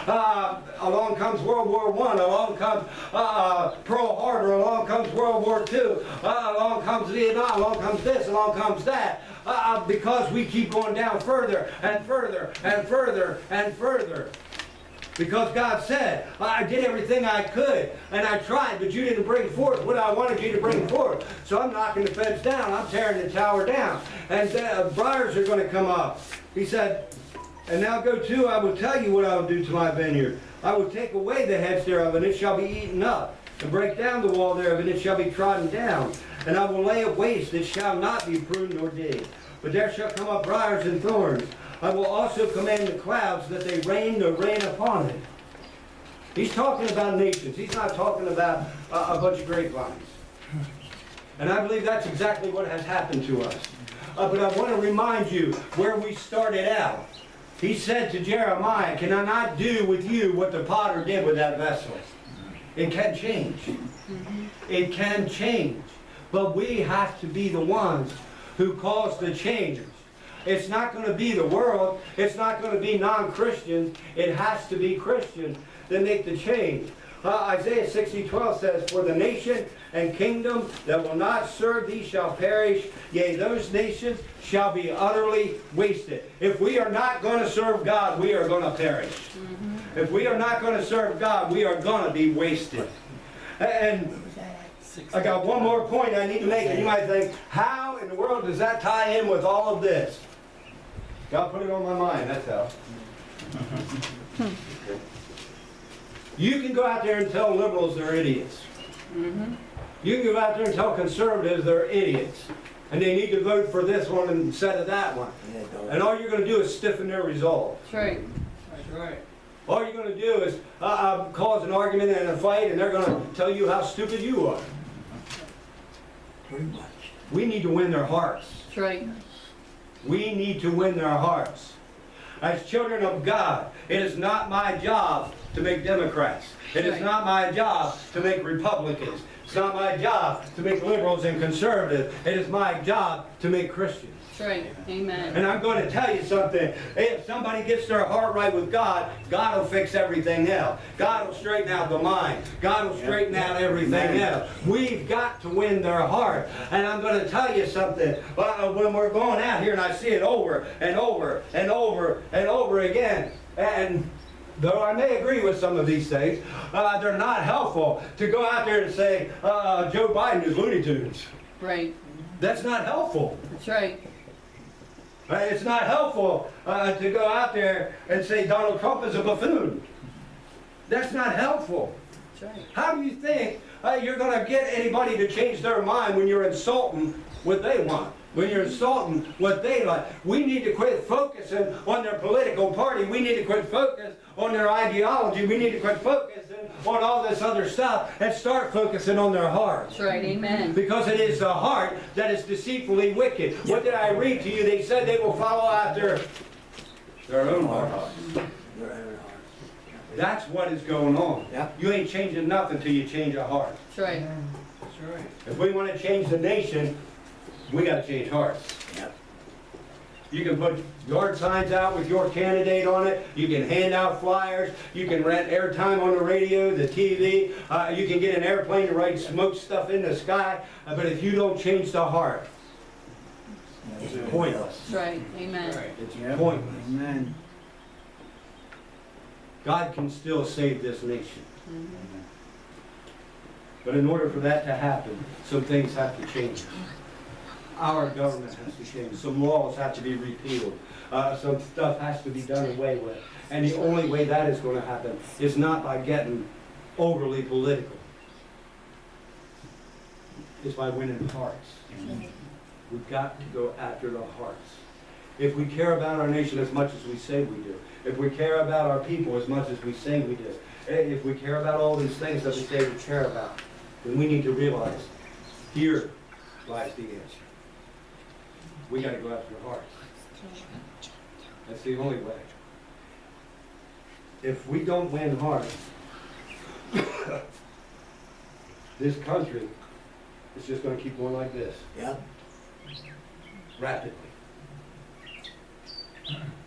Along comes World War I. Along comes Pearl Harbor. Along comes World War II. Along comes Vietnam. Along comes this. Along comes that. Because we keep going down further and further and further and further. Because God said, I did everything I could, and I tried, but you didn't bring forth what I wanted you to bring forth. So I'm knocking the fence down. I'm tearing the tower down. And briars are going to come up. He said, and now go to, I will tell you what I will do to my vineyard. I will take away the hedge thereof, and it shall be eaten up, and break down the wall thereof, and it shall be trodden down. And I will lay it waste, it shall not be pruned nor digged. But there shall come up briars and thorns. I will also command the clouds that they rain to rain upon it. He's talking about nations. He's not talking about a bunch of grapevines. And I believe that's exactly what has happened to us. But I want to remind you where we started out. He said to Jeremiah, can I not do with you what the potter did with that vessel? It can change. It can change. But we have to be the ones who cause the changes. It's not going to be the world. It's not going to be non-Christians. It has to be Christians that make the change. Isaiah 60:12 says, for the nation and kingdom that will not serve thee shall perish, yea, those nations shall be utterly wasted. If we are not going to serve God, we are going to perish. If we are not going to serve God, we are going to be wasted. And I got one more point I need to make, and you might think, how in the world does that tie in with all of this? God put it on my mind, that's how. You can go out there and tell liberals they're idiots. You can go out there and tell conservatives they're idiots. And they need to vote for this one instead of that one. And all you're going to do is stiffen their resolve. That's right. That's right. All you're going to do is cause an argument and a fight, and they're going to tell you how stupid you are. Pretty much. We need to win their hearts. That's right. We need to win their hearts. As children of God, it is not my job to make Democrats. It is not my job to make Republicans. It's not my job to make liberals and conservatives. It is my job to make Christians. That's right. Amen. And I'm going to tell you something. If somebody gets their heart right with God, God will fix everything else. God will straighten out the mind. God will straighten out everything else. We've got to win their heart. And I'm going to tell you something. When we're going out here, and I see it over and over and over and over again, and though I may agree with some of these things, they're not helpful to go out there and say, Joe Biden is Looney Tunes. Right. That's not helpful. That's right. It's not helpful to go out there and say Donald Trump is a buffoon. That's not helpful. That's right. How do you think you're going to get anybody to change their mind when you're insulting what they want? When you're insulting what they like? We need to quit focusing on their political party. We need to quit focusing on their ideology. We need to quit focusing on all this other stuff and start focusing on their hearts. That's right. Amen. Because it is the heart that is deceitfully wicked. What did I read to you? They said they will follow after their own hearts. That's what is going on. You ain't changing nothing until you change a heart. That's right. That's right. If we want to change the nation, we got to change hearts. You can put yard signs out with your candidate on it. You can hand out flyers. You can rent airtime on the radio, the TV. You can get an airplane to write smoke stuff in the sky. But if you don't change the heart, it's pointless. That's right. Amen. Right. It's pointless. Amen. God can still save this nation. But in order for that to happen, some things have to change. Our government has to change. Some laws have to be repealed. Some stuff has to be done away with. And the only way that is going to happen is not by getting overly political. It's by winning hearts. We've got to go after the hearts. If we care about our nation as much as we say we do, if we care about our people as much as we say we do, if we care about all these things that we say we care about, then we need to realize here lies the answer. We got to go after the hearts. That's the only way. If we don't win hearts, this country is just going to keep going like this. Rapidly.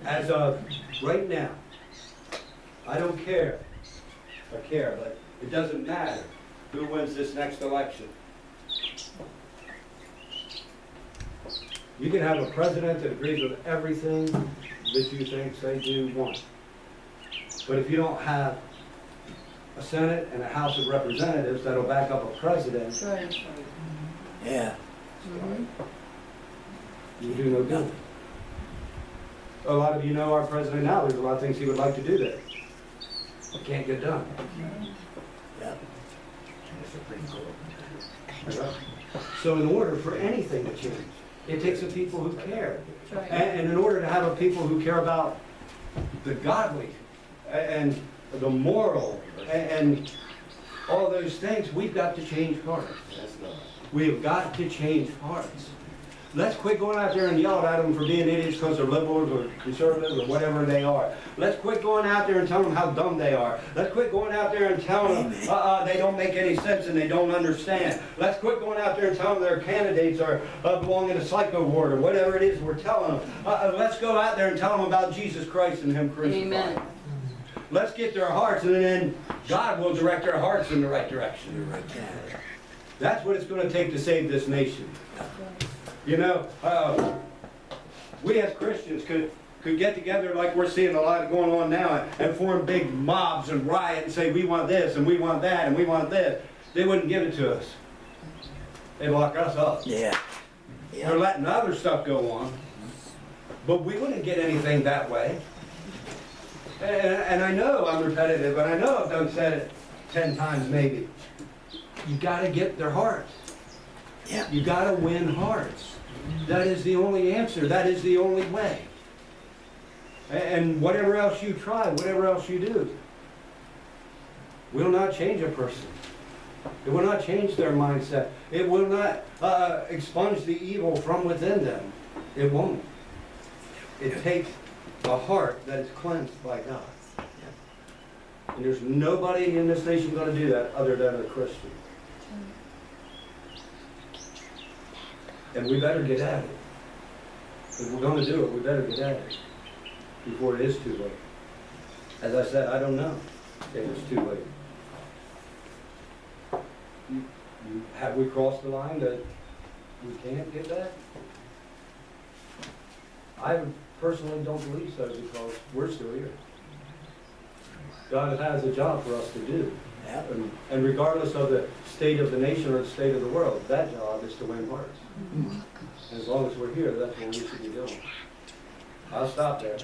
As of right now, I don't care. I care, but it doesn't matter who wins this next election. You can have a president that agrees with everything that you think, say, do, want. But if you don't have a Senate and a House of Representatives that'll back up a president, That's right. Yeah. Mhm. you do no good. A lot of you know our president now, there's a lot of things he would like to do that can't get done. Yeah. So in order for anything to change, it takes a people who care. That's right. And in order to have a people who care about the godly and the moral and all those things, we've got to change hearts. We have got to change hearts. Let's quit going out there and yelling at them for being idiots because they're liberals or conservatives or whatever they are. Let's quit going out there and telling them how dumb they are. Let's quit going out there and telling them they don't make any sense and they don't understand. Let's quit going out there and telling them their candidates are belong in a psycho ward or whatever it is we're telling them. Let's go out there and tell them about Jesus Christ and Him crucified. Amen. Let's get their hearts, and then God will direct their hearts in the right direction. That's what it's going to take to save this nation. You know, we as Christians could get together like we're seeing a lot going on now and form big mobs and riot and say we want this and we want that and we want this. They wouldn't give it to us. They'd lock us up. Yeah. They're letting other stuff go on. But we wouldn't get anything that way. And I know I'm repetitive, and I know I've said it 10 times maybe. You got to get their hearts. Yeah. You got to win hearts. That is the only answer. That is the only way. And whatever else you try, whatever else you do, will not change a person. It will not change their mindset. It will not expunge the evil from within them. It won't. It takes a heart that is cleansed by God. And there's nobody in this nation going to do that other than a Christian. And we better get at it. If we're going to do it, we better get at it before it is too late. As I said, I don't know if it's too late. Have we crossed the line that we can't get that? I personally don't believe so because we're still here. God has a job for us to do. Yeah. And regardless of the state of the nation or the state of the world, that job is to win hearts. And as long as we're here, that's what we should be doing. I'll stop there.